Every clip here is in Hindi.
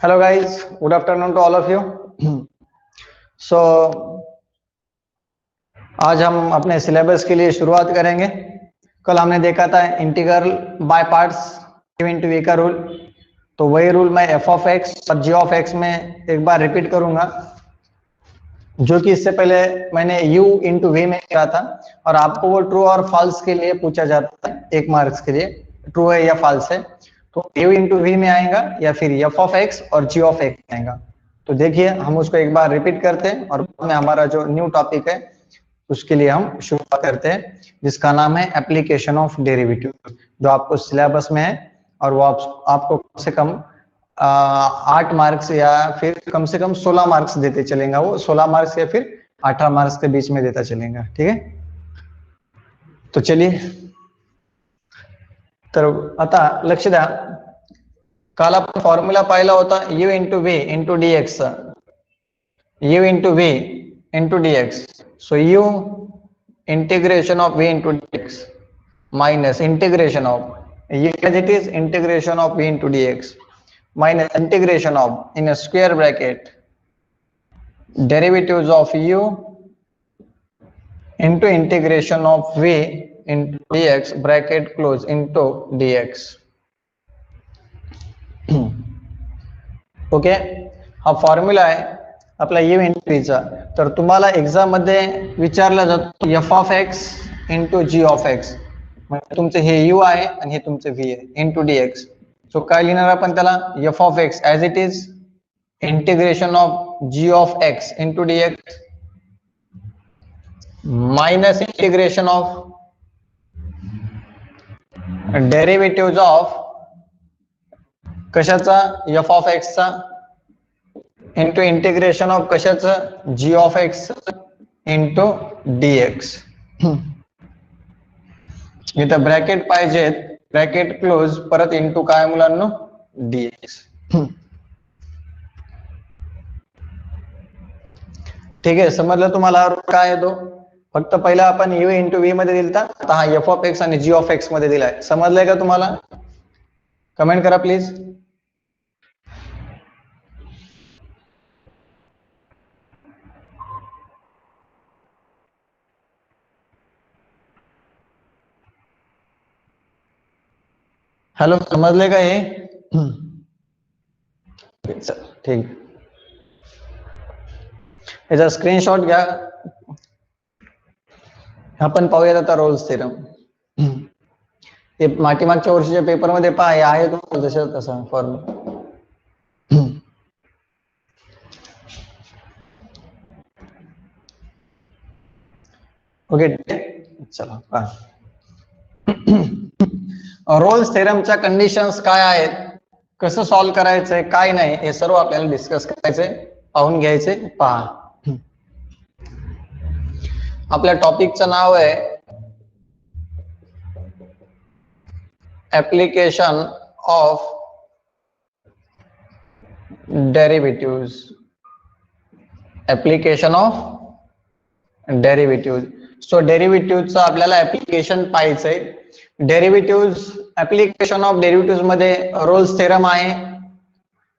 Hello guys, good afternoon to all of you. So आज हम अपने सिलेबस के लिए शुरुआत करेंगे। कल हमने देखा था integral by parts into v का रूल, तो वही रूल मैं एफ ऑफ एक्स और जी ऑफ एक्स में एक बार रिपीट करूंगा, जो कि इससे पहले मैंने u इंटू वी में किया था। और आपको वो ट्रू और फॉल्स के लिए पूछा जाता है, 1 मार्क्स के लिए, ट्रू है या फॉल्स है, तो u इंटू वी में आएगा या फिर एफ ऑफ एक्स और जी ऑफ एक्स आएगा। तो देखिए, हम उसको एक बार रिपीट करते हैं और बाद में हमारा जो न्यू टॉपिक है उसके लिए हम शुरुआत करते हैं, जिसका नाम है एप्लीकेशन ऑफ डेरिवेटिव, जो आपको सिलेबस में है। और वो आपको कम से कम 8 मार्क्स या फिर कम से कम 16 मार्क्स देते चलेगा, वो 16 मार्क्स या फिर 18 मार्क्स के बीच में देता चलेगा। ठीक है, तो चलिए, तर आता लक्ष द्या, काल आपण फॉर्म्युला पाहिला होता u into v into dx, u into v into dx. So u integration of v into dx minus integration of u as it is integration of v into dx minus integration of, in a square bracket, derivatives of u into integration of v into dx bracket close into dx. Okay, हा फॉर्म्युला आहे आपला u इंटू v चा. तर तुम्हाला एक्झाम मध्ये विचारला जातो f of x into g of x, म्हणजे तुमचे हे u आहे आणि हे तुमचे v आहे इंटू dx. सो काय लिहिणार आपण त्याला, f of x as it is integration of g of x into dx minus integration of derivative of कशाचा, f ऑफ x चा, इंटू इंटिग्रेशन ऑफ कशाचं, g of x into dx. इथं ब्रॅकेट पाहिजेत, ब्रॅकेट क्लोज, परत इंटू काय मुलांनो, dx. ठीक आहे, समजलं तुम्हाला काय आहे तो. फक्त पहिला आपण u इंटू v मध्ये दिलता, आता हा f ऑफ x आणि g ऑफ x मध्ये दिलाय. समजलंय का तुम्हाला? कमेंट करा प्लीज. हेलो, समजले का हे? ठीक, याचा स्क्रीनशॉट घ्या. आपण पाहूयात आता रोल्स थेरम. हे मागच्या वर्षीच्या पेपर मध्ये पहा, हे आहे तुम्हाला जसं तसा फॉर्म्युला. ओके, चला पहा. रोल्स थेरमच्या कंडिशन्स काय आहेत, कसं सॉल्व्ह करायचंय, काय नाही, हे सर्व आपल्याला डिस्कस करायचंय, पाहून घ्यायचे. पहा, आपल्या टॉपिकचं नाव आहे application of derivative. Application of derivative. So डेरिव्हेटिव्हचं आपल्याला ऍप्लिकेशन पाहायचंय. डेरिव्हेटिव्ह, ऍप्लिकेशन ऑफ डेरिव्हेटिव्ह मध्ये रोल्स थेरम आहे,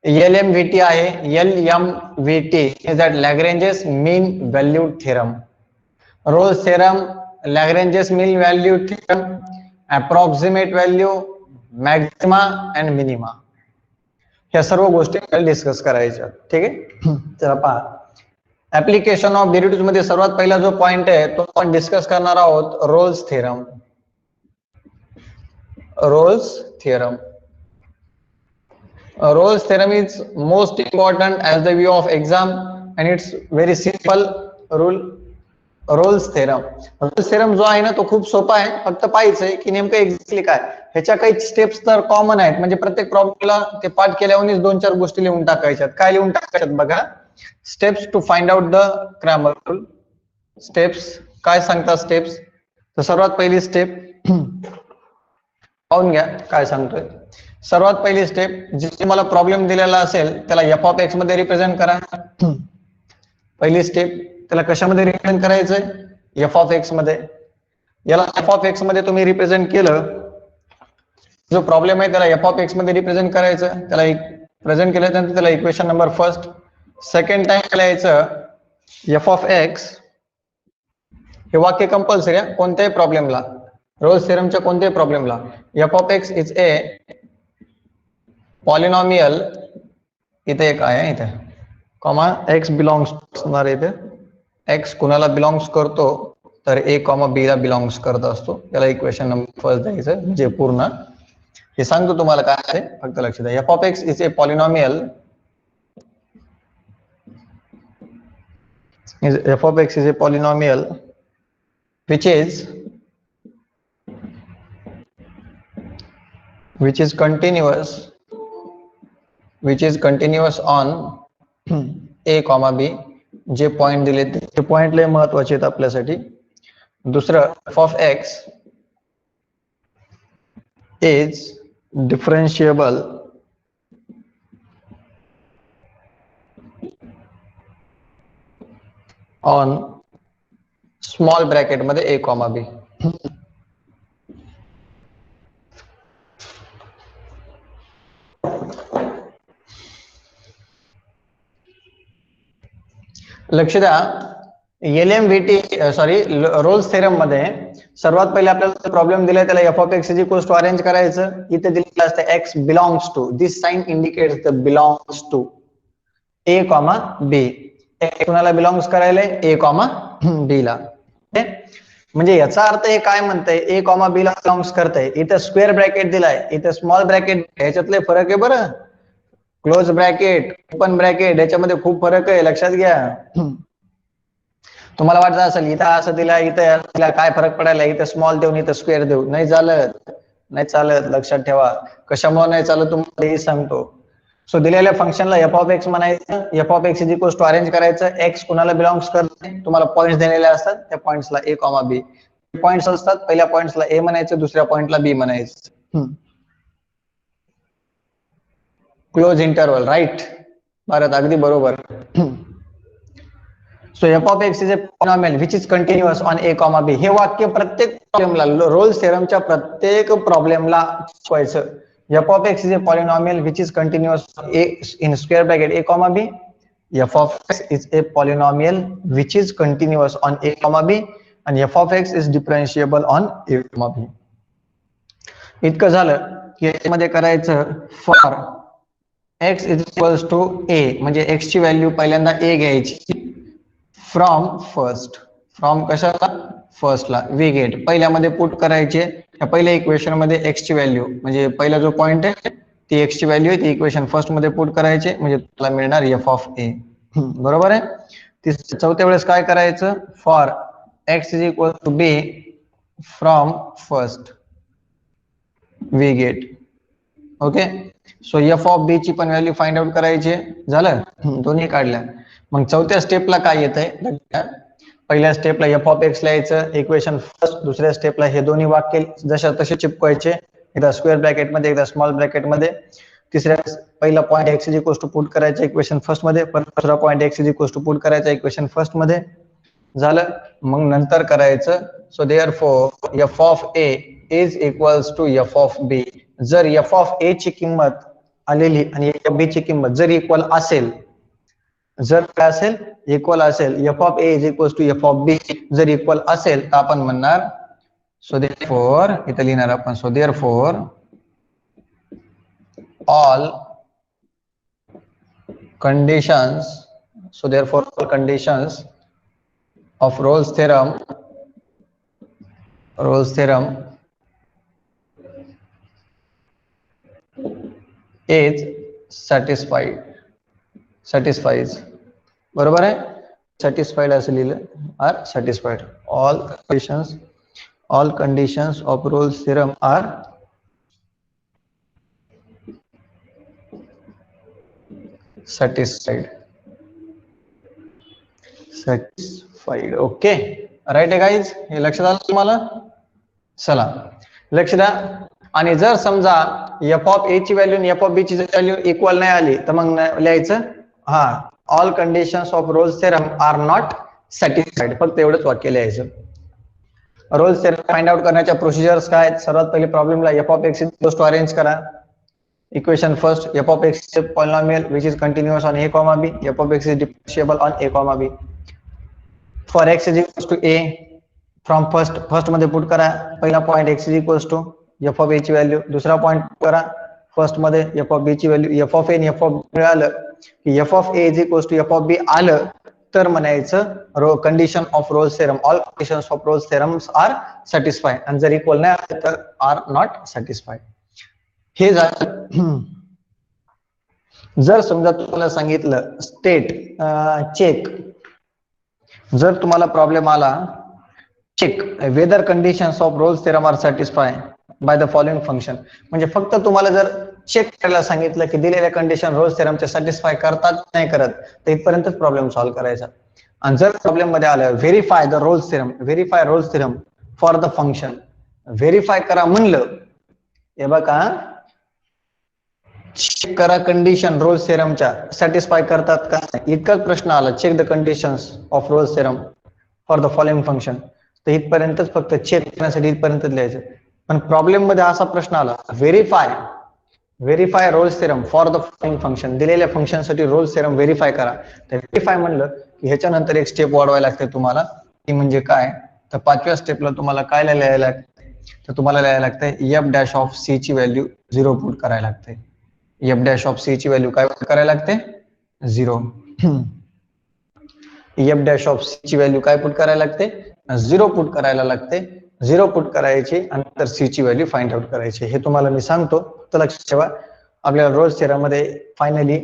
LMVT आहे. LMVT is that Lagrange's mean value theorem. Rolle's theorem, Lagrange's mean value theorem, approximate value, maxima and minima, ह्या सर्व गोष्टी डिस्कस करायच्या. ठीक आहे, चला पहा. ऍप्लिकेशन ऑफ डेरिव्हेटिव्ह मध्ये सर्वात पहिला जो पॉइंट आहे तो आपण डिस्कस करणार आहोत, roles theorem. Rolle's theorem. Rolle's theorem is most important as the view of exam and it's very simple rule. Rolle's theorem. Rolle's theorem जो आहे ना तो खूप सोपा आहे, फक्त पाहायचंय की नेमकं एक्झॅक्टली काय. ह्याच्या काही स्टेप्स तर कॉमन आहेत, म्हणजे प्रत्येक प्रॉब्लेमला ते पाठ केल्यावरच 2-4 गोष्टी लिहून टाकायच्यात. काय लिहून टाकायच्यात बघा, steps to find out the Cramer rule. Steps काय सांगतात स्टेप्स, तर सर्वात पहिली स्टेप पाहून घ्या काय सांगतोय. सर्वात पहिली स्टेप, जे तुम्हाला प्रॉब्लेम दिलेला असेल त्याला एफ ऑफ एक्स मध्ये रिप्रेझेंट करा. पहिली स्टेप, त्याला कशामध्ये रिप्रेझेंट करायचंय, एफ ऑफ एक्स मध्ये. याला एफ ऑफ एक्स मध्ये तुम्ही रिप्रेझेंट केलं, जो प्रॉब्लेम आहे त्याला एफ ऑफ एक्स मध्ये रिप्रेझेंट करायचं, त्याला एक प्रेझेंट केल्यानंतर त्याला equation number first, second time लिहायचं एफ ऑफ एक्स. हे वाक्य कंपल्सरी आहे कोणत्याही प्रॉब्लेमला, रोल्स थेरमच्या कोणत्याही प्रॉब्लेमला. F of x is a polynomial, इथे एक आहे इथे कॉमा एक्स बिलॉंग्स असणार, इथे एक्स कुणाला बिलॉंग्स करतो तर ए कॉमा बी ला बिलॉंग्स करत असतो. त्याला इक्वेशन नंबर फर्स्ट द्यायचं, म्हणजे पूर्ण हे सांगतो तुम्हाला काय आहे, फक्त लक्ष द्या. F of x is a polynomial, F of x is a polynomial which is continuous on a comma b. J point दिले ते पॉइंट लय महत्वाचे आहेत आपल्यासाठी. दुसरं f of x is differentiable on small bracket मध्ये a कॉमा b. लक्ष द्या, रोल्स थेरम मध्ये सर्वात पहिले आपल्याला प्रॉब्लेम दिलाय त्याला F of x is equals to arrange करायचं. इथे दिलेलं असतं x belongs to, this sign indicates the belongs to a comma b. कुणाला बिलॉंग्स करायला ए कॉमा बी ला. म्हणजे याचा अर्थ हे काय म्हणतंय, ए कॉमा बी ला बिलॉंग्स करतंय. इथे स्क्वेअर ब्रॅकेट दिलाय, इथे स्मॉल ब्रॅकेट, ह्याच्यातले फरक आहे बरं. क्लोज ब्रॅकेट, ओपन ब्रॅकेट, याच्यामध्ये खूप फरक आहे, लक्षात घ्या. तुम्हाला वाटतं असेल इथं असं दिला, इथं काय फरक पडायला, इथं स्मॉल देऊन इथं स्क्वेअर देऊ, नाही चालत, नाही चालत. लक्षात ठेवा कशामुळे नाही चालत तुम्हाला सांगतो. सो दिलेल्या फंक्शनला एफ ऑफ एक्स म्हणायचं, f of x is equals to arrange करायचं. एक्स कुणाला बिलॉंग्स करते, तुम्हाला पॉइंट्स दिलेले असतात, त्या पॉइंट्सला ए कॉमा बी पॉइंट्स असतात. पहिल्या पॉइंट्सला ए म्हणायचं, दुसऱ्या पॉइंटला बी म्हणायचं. क्लोज इंटरवल, राईट भारत, अगदी बरोबर. So F of x is a polynomial which is continuous on A comma B. हे वाक्य प्रत्येक प्रॉब्लेमला, रोल्स थेरमच्या प्रत्येक प्रॉब्लेमला शिकवायचं. F of x is a polynomial which is continuous in square bracket a comma b. F of x is a polynomial which is continuous on a comma b and f of x is differentiable on a comma b. इतकं झालं की यामध्ये करायचं for x is equals to a, म्हणजे x ची व्हॅल्यू पहिल्यांदा a घ्यायची फ्रॉम फर्स्ट, फ्रॉम कशाला फर्स्टला, वी गेट पहिल्यामध्ये पुट करायचे. पहिल्या इक्वेशन मध्ये x ची व्हॅल्यू, म्हणजे पहिला जो पॉइंट आहे ती x ची व्हॅल्यू आहे, ती इक्वेशन फर्स्ट मध्ये पुट करायचे, म्हणजे तुला मिळणार एफ ऑफ ए. बरोबर आहे. चौथ्या वेळेस काय करायचं, for x is equal to b from first we get. Okay, so F of B ची पण व्हॅल्यू फाइंड आउट करायची. झालं, दोन्ही काढल्या. मग चौथ्या स्टेपला काय येत आहे, पहिल्या स्टेपला एफ ऑफ एक्स लिहायचं इक्वेशन फर्स्ट, दुसऱ्या स्टेपला हे दोन्ही वाक्य जशा तसे चिपकायचे, एकदा स्क्वेअर ब्रॅकेट मध्ये एकदा स्मॉल ब्रॅकेट मध्ये. तिसऱ्या पहिला point X is equals to put करायचा इक्वेशन फर्स्ट मध्ये, परत दुसरा point X is equals to put करायचा इक्वेशन फर्स्ट मध्ये. झालं, मग नंतर करायचं. So therefore F of A is equals to F of B. जर एफ ऑफ ए ची किंमत आलेली आणि एफ बी ची किंमत जर इक्वल असेल, जर काय असेल इक्वल असेल, F of A is equals to F of B जर इक्वल असेल तर आपण म्हणणार, सो देअरफॉर इथे लिहिणार आपण, so therefore all conditions, so therefore all conditions of Rolle's theorem is satisfies. बरोबर आहे, सॅटिस्फाईड असं लिहिलं, are satisfied. All conditions of Rolle's theorem are satisfied. Okay, right आहे गाईज, हे लक्षात आलं तुम्हाला. चला लक्ष द्या. आणि जर समजा एफ ऑफ ए ची व्हॅल्यू आणि एफ ऑफ बी ची व्हॅल्यू इक्वल नाही आली तर मग लिहायचं, हा all conditions of Rolle's theorem are not satisfied. फक्त एवढंच वाक्य लिहायचं. रोल्स थेरम फाइंड आउट करण्याच्या प्रोसिजर्स काय आहेत, सर्वात पहिले प्रॉब्लेमला F of x is equals to arrange करा. Equation first, f of x is a polynomial which is continuous on a comma b. F of x is differentiable on a comma b. For x is equals to a, from first मध्ये पुट करा. पहिला point x is equals to f of a ची व्हॅल्यू. दुसरा पॉइंट करा फर्स्ट मध्ये f ऑफ b ची व्हॅल्यू. f ऑफ a आणि f ऑफ b मिळालं की f of a is equals to f of b आलं तर म्हणायचं condition of Rolle's theorem, all conditions of Rolle's theorems are satisfied. आणि जर इक्वल नाही आलं तर आर नॉट सॅटिस्फाईड. हे झालं. जर समजा तुम्हाला सांगितलं स्टेट चेक, जर तुम्हाला प्रॉब्लेम आला check whether conditions of Rolle's theorem are satisfy by the following function, म्हणजे फक्त तुम्हाला जर चेक करायला सांगितलं की दिलेल्या कंडिशन रोल्स थेरमचे सॅटिस्फाय करतात नाही करत, तर इथपर्यंतच प्रॉब्लेम सॉल्व्ह करायचा. आणि जर प्रॉब्लेम मध्ये आलं verify the roles theorem, verify roles theorem for the function, verify करा म्हणलं, हे बघा चेक करा कंडिशन रोल्स थेरमच्या सॅटिस्फाय करतात का, इतकाच प्रश्न आला. Check the conditions of Rolle's theorem for the following function, तर इथपर्यंतच फक्त चेक करण्यासाठी इथपर्यंतच लिहायचं. पण प्रॉब्लेम मध्ये असा प्रश्न आला verify roles theorem for the following function, दिलेल्या फंक्शन साठी रोल्स थेरम व्हेरीफाय करा. तर व्हेरीफाय म्हणलं की ह्याच्यानंतर एक स्टेप वाढवायला लागते तुम्हाला, ती म्हणजे काय, तर पाचव्या स्टेपला तुम्हाला काय लिहायला लागतं, तर तुम्हाला लिहायला लागतंय एफ डॅश ऑफ सी ची व्हॅल्यू 0 पुट करायला लागते. एफ डॅश ऑफ सी ची व्हॅल्यू काय करायला लागते 0. एफ डॅश ऑफ सी ची व्हॅल्यू काय पुट करायला लागते 0 पुट करायला लागते. 0 पुट करायची आणि नंतर सी ची व्हॅल्यू फाइंड आउट करायची. हे तुम्हाला मी सांगतो, तर लक्षात ठेवा. आपल्याला रोल्स थेरम मध्ये फायनली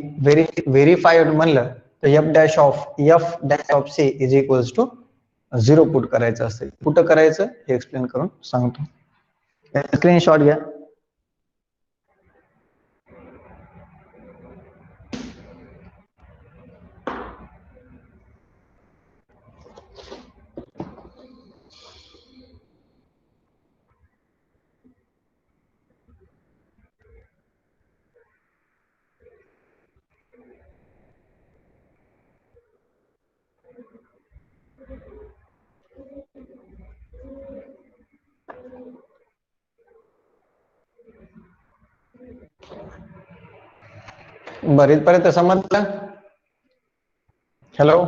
व्हेरीफाईड म्हणलं तर f dash of c is equals to 0 put करायचं असते. कुठं करायचं हे एक्सप्लेन करून सांगतो. स्क्रीनशॉट घ्या. बरं, इथपर्यंत समजलं. हॅलो,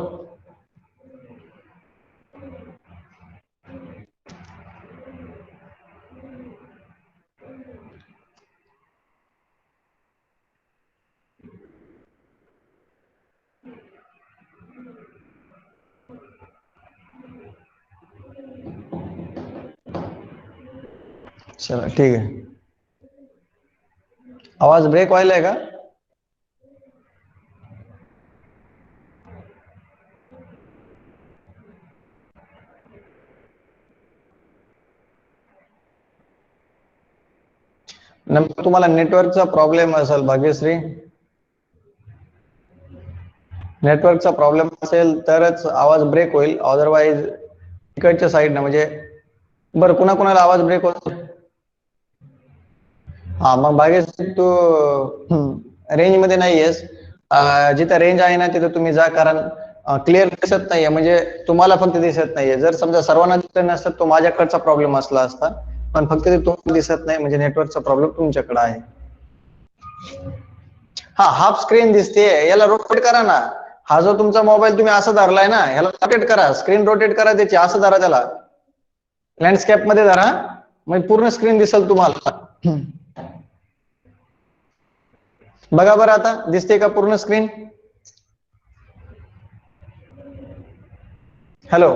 चला ठीक आहे. आवाज ब्रेक व्हायलाय का? तुम्हाला नेटवर्कचा प्रॉब्लेम असेल भाग्यश्री, नेटवर्कचा प्रॉब्लेम असेल तरच आवाज ब्रेक होईल, अदरवाईज इकडच्या साईडनं म्हणजे. बरं, कुणाला आवाज ब्रेक होतो? हा, मग भाग्यश्री तू रेंज मध्ये नाहीयेस. जिथं रेंज आहे ना तिथं तुम्ही जा, कारण क्लिअर दिसत नाहीये, म्हणजे तुम्हाला फक्त दिसत नाहीये. जर समजा सर्वांना दिसत नसतं तो माझ्याकडचा प्रॉब्लेम असला असता, पण फक्त ते तुम्हाला दिसत नाही म्हणजे नेटवर्कचा प्रॉब्लेम तुमच्याकडे आहे. हा, हाफ स्क्रीन दिसते, याला रोटेट करा ना. हा जो तुमचा मोबाईल तुम्ही असं धरलाय ना, ह्याला रोटेट करा, स्क्रीन रोटेट करा त्याची, असं धरा त्याला, लँडस्केप मध्ये धरा, मग पूर्ण स्क्रीन दिसेल तुम्हाला. बघा बरं, आता दिसते का पूर्ण स्क्रीन? हॅलो,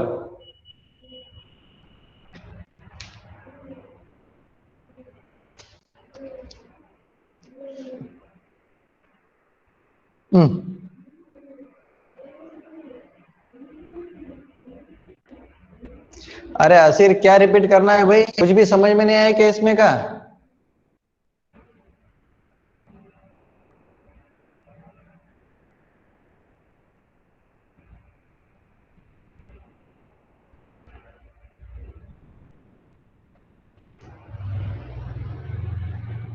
अरे असीर, क्या रिपीट करना है भाई? कुछ भी समझ में नहीं आया क्या इसमें का?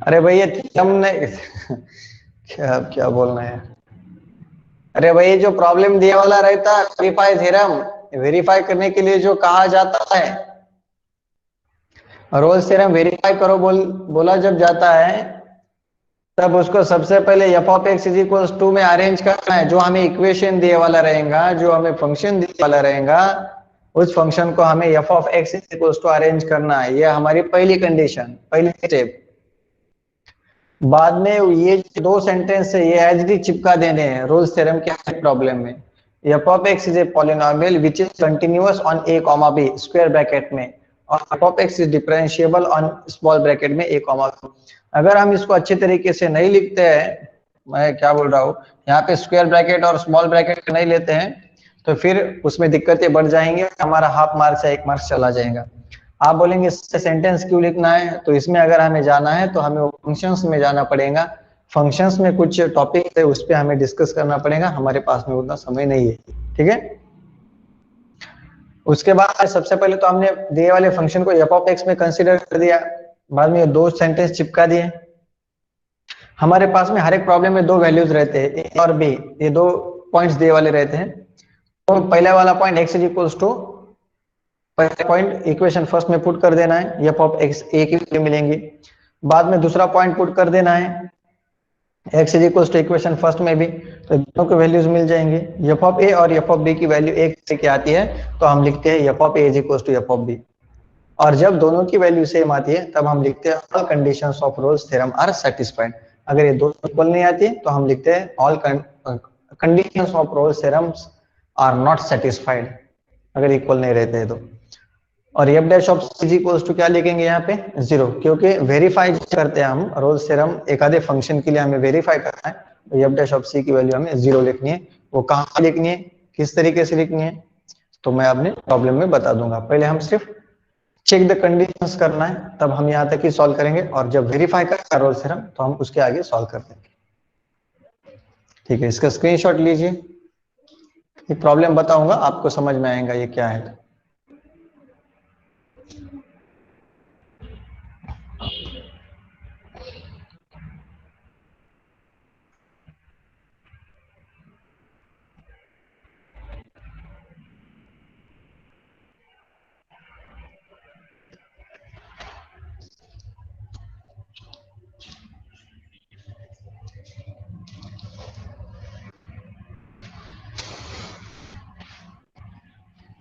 अरे भैया हमने क्या बोलना है? अरे भाई, जो प्रॉब्लम दिया वाला रहता है वेरीफाई थ्योरम, वेरीफाई करने के लिए जो कहा जाता है, रोल्स थ्योरम वेरीफाई करो बोला जब जाता है, तब उसको सबसे पहले f of x is equals to में अरेंज करना है। जो हमें इक्वेशन दिए वाला रहेगा, जो हमें फंक्शन दिए वाला रहेगा, उस फंक्शन को हमें f of x is equals to arrange करना है। ये हमारी पहली कंडीशन, पहली स्टेप। बाद में ये दो सेंटेंस है, ये एज डी चिपका देने हैं रोल्स थ्योरम के प्रॉब्लम में। F of x is a polynomial which is continuous on A comma b square bracket में, और f of x is differentiable on small bracket में ए कॉमा बी। अगर हम इसको अच्छे तरीके से नहीं लिखते हैं, मैं क्या बोल रहा हूँ, यहाँ पे स्क्वायर ब्रैकेट और स्मॉल ब्रैकेट नहीं लेते हैं, तो फिर उसमें दिक्कतें बढ़ जाएंगी, हमारा हाफ मार्क्स या 1 मार्क्स चला जाएगा। आप बोलेंगे सेंटेंस क्यों लिखना है, तो इसमें अगर हमें जाना है तो हमें फंक्शंस में जाना पड़ेगा। फंक्शंस में कुछ टॉपिक है, उस पर हमें डिस्कस करना पड़ेगा, हमारे पास में उतना समय नहीं है। ठीक है, उसके बाद सबसे पहले तो हमने दिए वाले फंक्शन को एफ ऑफ एक्स में कंसीडर कर दिया, बाद में ये दो सेंटेंस चिपका दिए। हमारे पास में हर एक प्रॉब्लम में दो वैल्यूज रहते हैं, ए और बी, ये दो पॉइंट्स दिए वाले रहते हैं। तो पहले वाला point x is equals to, पहले पॉइंट इक्वेशन फर्स्ट में पुट कर देना है, एफ ऑफ एक्स ए की वैल्यू मिलेंगी। बाद में दूसरा पॉइंट पुट कर देना है x is equals to equation first में भी, तो दोनों की वैल्यूज मिल जाएंगी। एफ ऑफ ए और एफ ऑफ बी की वैल्यू एक से आती है, तो हम लिखते हैं f of A is equals to F of b. और जब दोनों की वैल्यू सेम आती है, तब हम लिखते हैं all conditions of Rolle's theorem are satisfied. अगर ये दोनों इक्वल नहीं आती है, तो हम लिखते हैं all conditions of Rolle's theorems are not satisfied, अगर इक्वल नहीं रहते हैं तो। और f dash of c is equals to क्या लिखेंगे यहाँ पे, 0, क्योंकि वेरीफाई करते हैं हम रोल्स थ्योरम, एक आधे फंक्शन के लिए हमें वेरीफाई करना है, तो एफ डैश ऑफ सी की वैल्यू हमें 0 लिखनी है। वो कहाँ लिखनी है, किस तरीके से लिखनी है, तो मैं अपने प्रॉब्लम में बता दूंगा। पहले हम सिर्फ चेक द कंडीशंस करना है, तब हम यहाँ तक ही सॉल्व करेंगे, और जब वेरीफाई करेंगे रोल्स थ्योरम, तो हम उसके आगे सॉल्व कर देंगे। ठीक है, इसका स्क्रीनशॉट लीजिए, ये प्रॉब्लम बताऊंगा, आपको समझ में आएगा ये क्या है।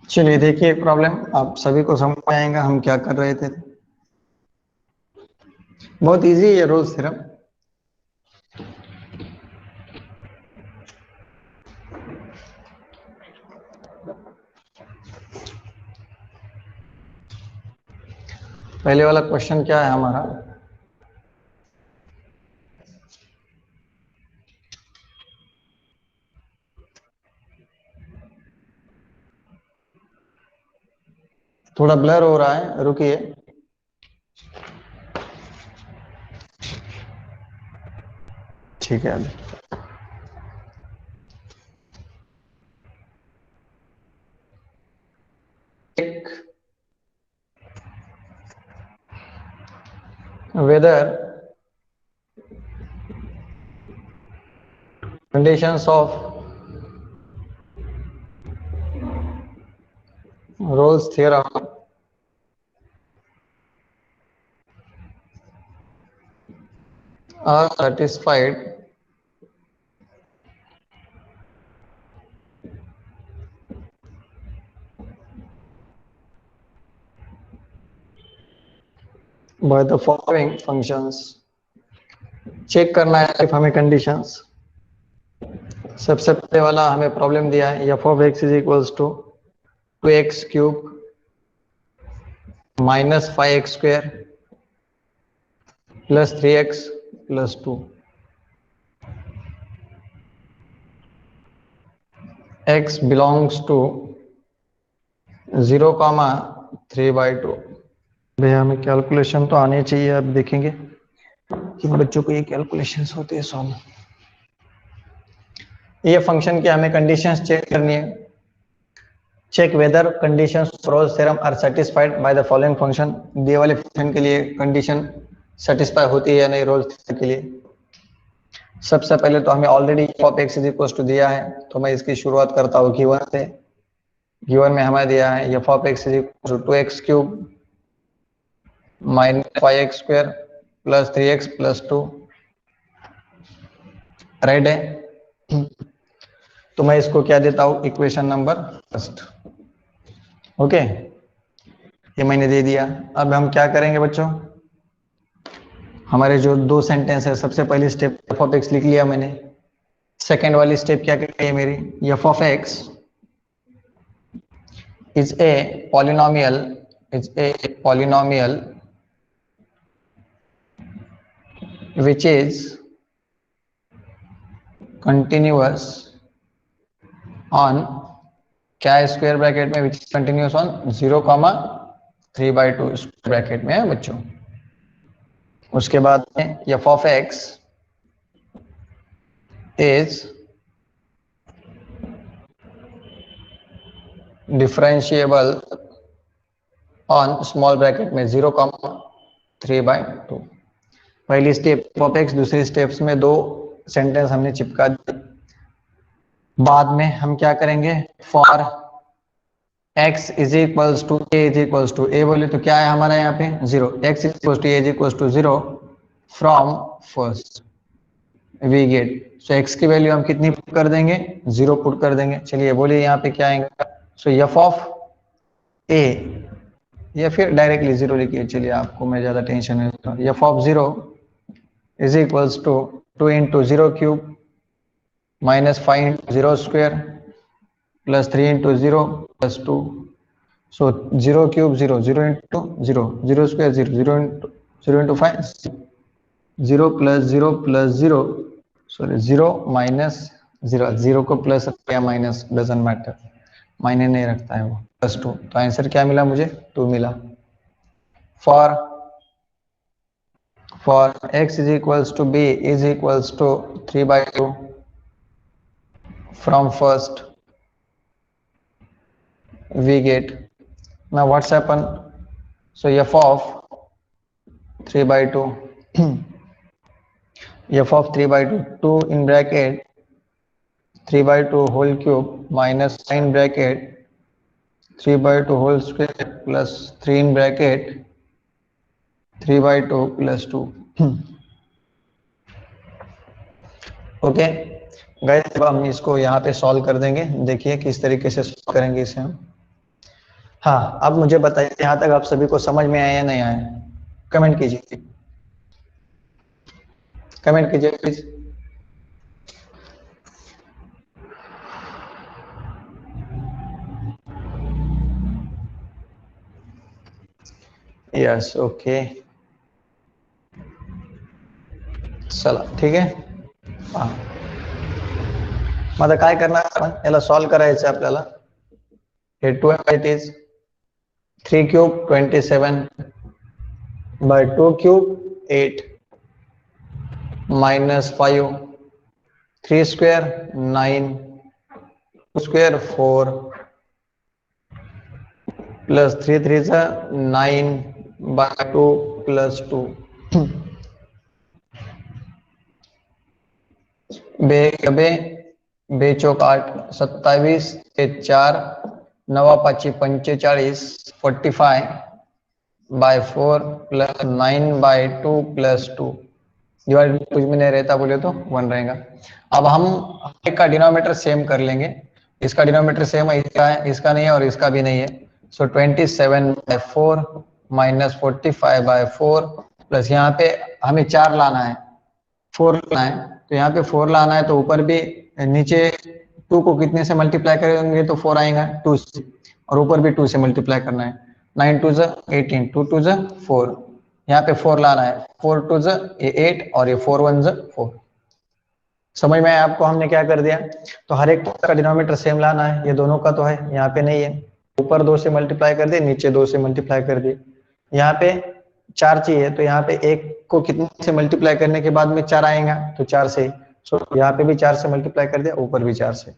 चलिए देखिए प्रॉब्लम, आप सभी को समझ में आएगा हम क्या कर रहे थे। बहुत इजी है रोल्स थ्योरम। पहले वाला क्वेश्चन क्या है हमारा, थोड़ा ब्लर हो रहा है, रुकिए। ठीक है, अभी whether conditions of Rolle's theorem are satisfied by the following functions। Check करना है सिर्फ हमें कंडीशंस। सबसे पहले वाला हमें प्रॉब्लम दिया है, f of x is equals to 2x cube minus 5x square plus 3x plus 2। x belongs to 0,3/2। भैया हमें कैलकुलेशन तो आने चाहिए, अब देखेंगे किन बच्चों को ये कैलकुलेशंस होते हैं सॉल्व। ये फंक्शन की हमें कंडीशंस चेक करनी है। Check whether conditions Rolle's theorem are satisfied by the following function. दिए वाले फंक्शन के लिए कंडीशन सेटिस्फाई होती है या नहीं रोल्स थ्योरम के लिए। सबसे पहले तो हमें already f of x is equal to दिया है, तो मैं इसकी शुरुआत करता हूँ गिवन से। गिवन में हमें दिया है f of x is equal to 2x cube minus 5x square plus 3x plus 2। Right है। तो मैं इसको क्या देता हूं, इक्वेशन नंबर फर्स्ट। ओके, ये मैंने दे दिया। अब हम क्या करेंगे बच्चों, हमारे जो दो सेंटेंस है, सबसे पहली स्टेप एफ ऑफ एक्स लिख लिया मैंने। सेकेंड वाली स्टेप क्या कहती है मेरी, F of x is a polynomial which is continuous on क्या स्क्वायर ब्रैकेट में, which is continuous on 0,3/2 square bracket में है बच्चों। उसके बाद में f of x is differentiable on small bracket में 0,3/2। पहली स्टेप ऑफ एक्स, दूसरी स्टेप्स में दो सेंटेंस हमने चिपका दिए। बाद में हम क्या करेंगे, for x is equals to A is equals to A बोले तो क्या है हमारा यहाँ पे 0, x is equals to A is equals to 0 from first we get. So x की वैल्यू हम कितनी पुट कर देंगे, 0 पुट कर देंगे। चलिए बोलिए यहाँ पे क्या आएगा, सो एफ ऑफ ए, या फिर डायरेक्टली 0 लिखिए, चलिए आपको मैं ज्यादा टेंशन नहीं देता हूँ। F of 0 is equals to 2 into 0 cube minus 5 into 0 square plus 3 into 0 plus 2। So 0 cube 0, 0 into 0, 0 square 0, 0 into 5 0 plus 0 plus 0, sorry 0 minus 0, 0 को प्लस या माइनस डजंट मैटर, मायने नहीं रखता है वो, प्लस 2। तो आंसर क्या मिला मुझे, 2 मिला। For x is equals to b is equals to 3/2 from first we get, now what's happen, so f of 3/2 f of 3/2, 2 in bracket 3/2 whole cube minus 9 bracket 3/2 whole square plus 3 in bracket 3/2 plus 2। Okay guys, अब हम इसको यहाँ पे सॉल्व कर देंगे, देखिए किस तरीके से सॉल्व करेंगे इसे हम। हाँ, अब मुझे बताइए यहाँ तक आप सभी को समझ में आया या नहीं आया, कमेंट कीजिए, कमेंट कीजिए प्लीज। यस, ओके, चला ठीक आहे। मग आता काय करणार आपण, याला सॉल्व करायचं आपल्याला। हे 2 it is 3 cube 27 by 2 cube 8 minus 5 3 square 9 2 square 4 plus 3 3 जा 9 बाय 2 प्लस 2 बे चौक 8 27 ते 4 9 5 45 45 by 4 plus 9 by 2 plus 2 divide कुछ भी नहीं रहता बोले तो 1 रहेगा। अब हम एक का डिनोमिनेटर सेम कर लेंगे, इसका डिनोमिनेटर सेम है, इसका है, इसका नहीं है और इसका भी नहीं है। सो 27/4 माइनस 45/4 प्लस यहाँ पे हमें 4 लाना है, 4 लाना है, तो यहाँ पे 4 लाना है तो ऊपर भी नीचे 2 को कितने से मल्टीप्लाई करेंगे तो 4 आएगा 2 से, और ऊपर भी 2 से मल्टीप्लाई करना है। 9 2 18 2 2 4, यहाँ पे 4 लाना है, 4 2 ये 8 और ये 4 1 4। समझ में आया आपको हमने क्या कर दिया। तो हर एक का डिनोमिनेटर सेम लाना है, ये दोनों का तो है, यहाँ पे नहीं है, ऊपर 2 से मल्टीप्लाई कर दिए, नीचे 2 से मल्टीप्लाई कर दिए। यहाँ पे 4 चाहिए तो यहाँ पे 1 को कितने से मल्टीप्लाई करने के बाद में 4 आएगा तो 4 से। सो यहाँ पे भी 4 से मल्टीप्लाई कर दिया, ऊपर भी 4 से।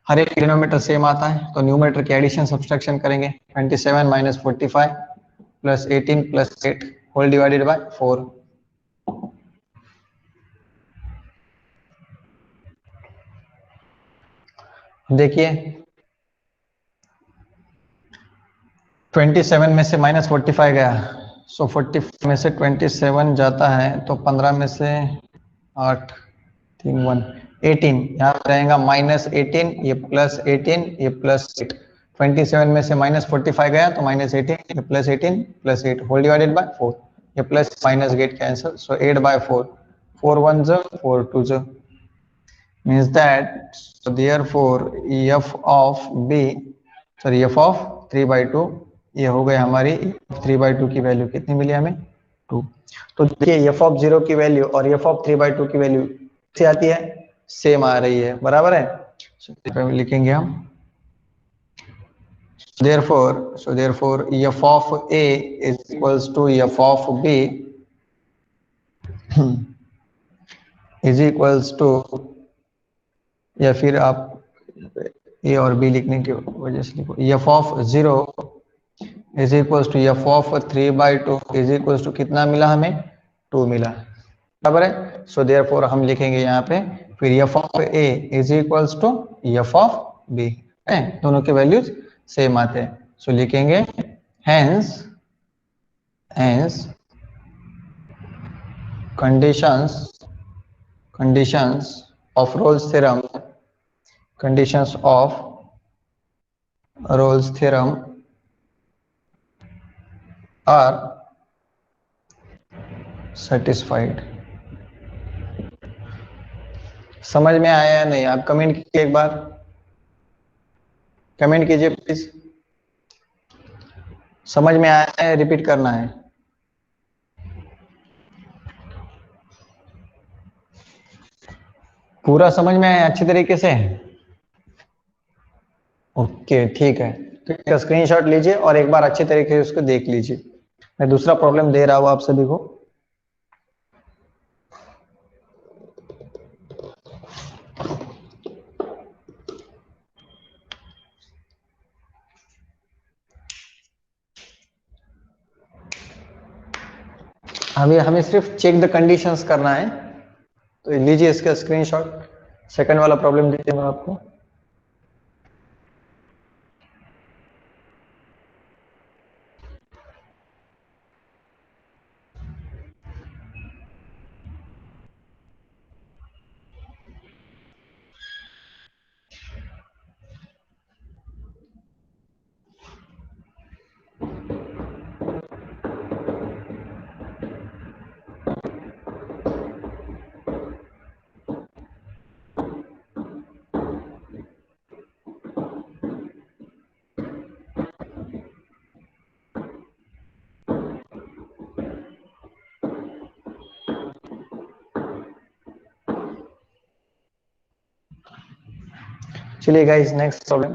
हर एक डिनोमिनेटर सेम आता है तो न्यूमरेटर की एडिशन सब्सट्रैक्शन करेंगे। 27 minus 45 plus 18 plus 8 whole divided by 4। देखिए 27 में से माइनस 45 गया, सो 45 में से 27 जाता है तो 15 में से 8 3 1 18 यहाँ पे रहेगा -18, ये +18, ये +8। 27 में से -45 गया तो -18, ये +18 +8 होल डिवाइडेड बाय 4। ये plus minus get cancel, so 8/4, 4 1 4 2 means that, so therefore f of b, sorry f of 3/2, ये हो गई हमारी 3/2 की वैल्यू कितनी मिली हमें 2। तो देखिए f of 0 की वैल्यू और f of 3/2 की वैल्यू से आती है, सेम आ रही है, बराबर है। so, लिखेंगे हम therefore f of a is equals to f of b is equals to, या फिर आप ए और बी लिखने की वजह से लिखो f of 0 is equals to F of 3/2 is equals to कितना मिला हमें 2 मिला, बराबर है। सो देयरफॉर हम लिखेंगे यहाँ पे फिर f of A is equals to F of b है, दोनों के वैल्यूज सेम आते हैं। सो लिखेंगे hence hence conditions conditions of Rolle's theorem conditions of Rolle's theorem are satisfied। समझ में आया या नहीं, आप कमेंट कीजिए, एक बार कमेंट कीजिए प्लीज। समझ में आया है, रिपीट करना है। पूरा समझ में आया अच्छी तरीके से? ओके ठीक है, तो इसका स्क्रीनशॉट लीजिए और एक बार अच्छे तरीके से उसको देख लीजिए। मैं दूसरा प्रॉब्लम दे रहा हूं आप सभी को। हमें सिर्फ चेक द कंडीशंस करना है, तो लीजिए इसका स्क्रीनशॉट। सेकंड वाला प्रॉब्लम दीजिए मैं आपको। चलिए गाइस नेक्स्ट प्रॉब्लम,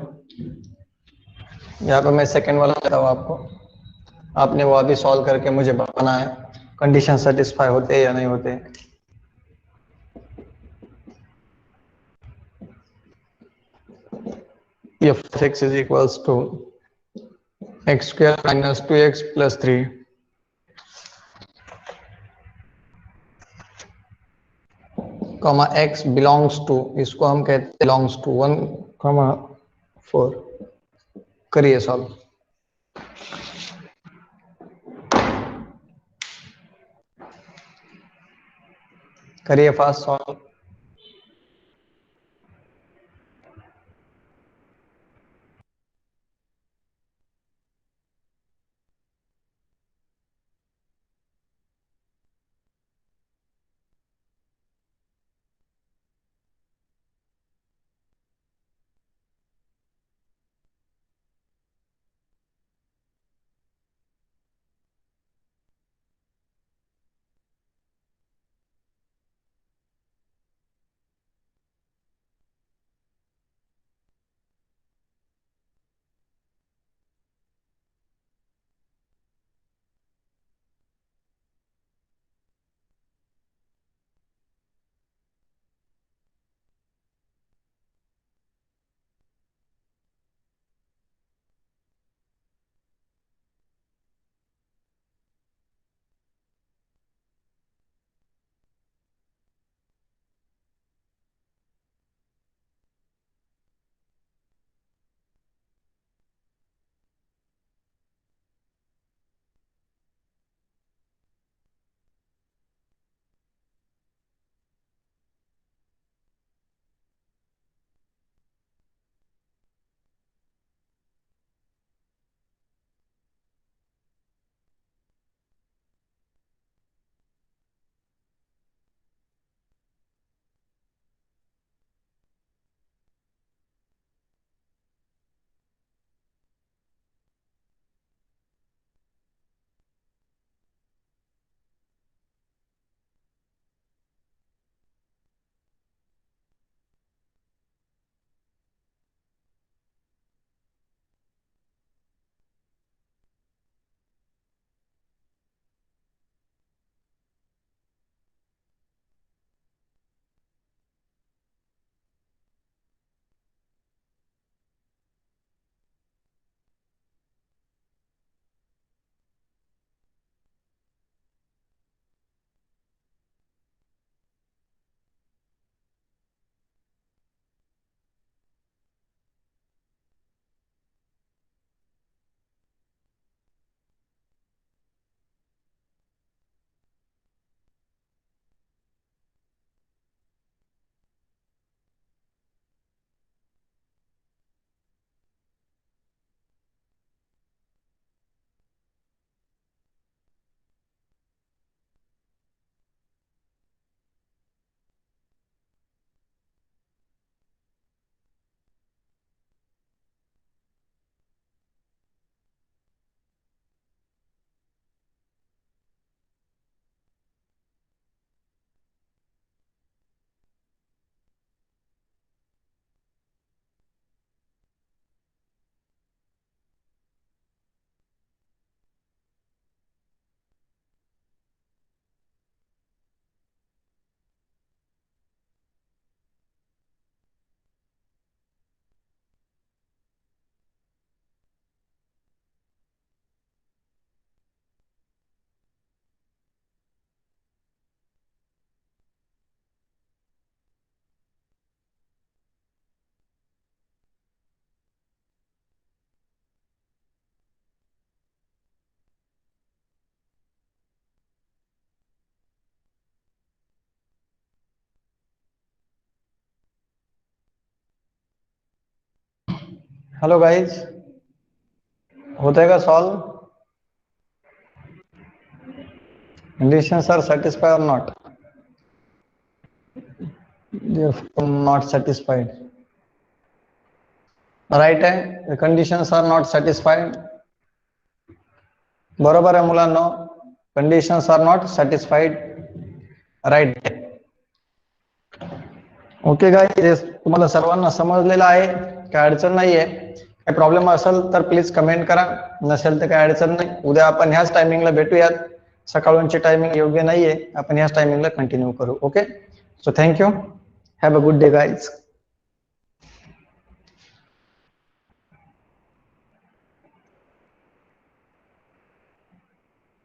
यहाँ पे मैं सेकंड वाला देता हूँ आपको। आपने वो अभी सॉल्व करके मुझे बताना है कंडीशन सेटिस्फाई होते हैं या नहीं होते। f of x is equals to x square minus 2x plus 3, comma x belongs to, इसको हम कहते हैं बिलोंग्स टू 1,4। करिए सॉल्व। करिए फास्ट सॉल्व। हेलो गाइज, हो जाएगा solve? Conditions are satisfied or not? Therefore not satisfied. Right आहे, कंडिशन्स आर नॉट सॅटिस्फाईड. बरोबर आहे मुलांनो, conditions are not satisfied. Right. Okay guys, तुम्हाला सर्वांना समजलेलं आहे, काय अडचण नाहीये. काय प्रॉब्लेम असेल तर प्लीज कमेंट करा, नसेल तर काय अडचण नाही. उद्या आपण ह्याच टायमिंगला भेटूयात. सकाळची टायमिंग योग्य नाहीये, आपण ह्याच टायमिंगला कंटिन्यू करू. Okay, so thank you, have a good day guys.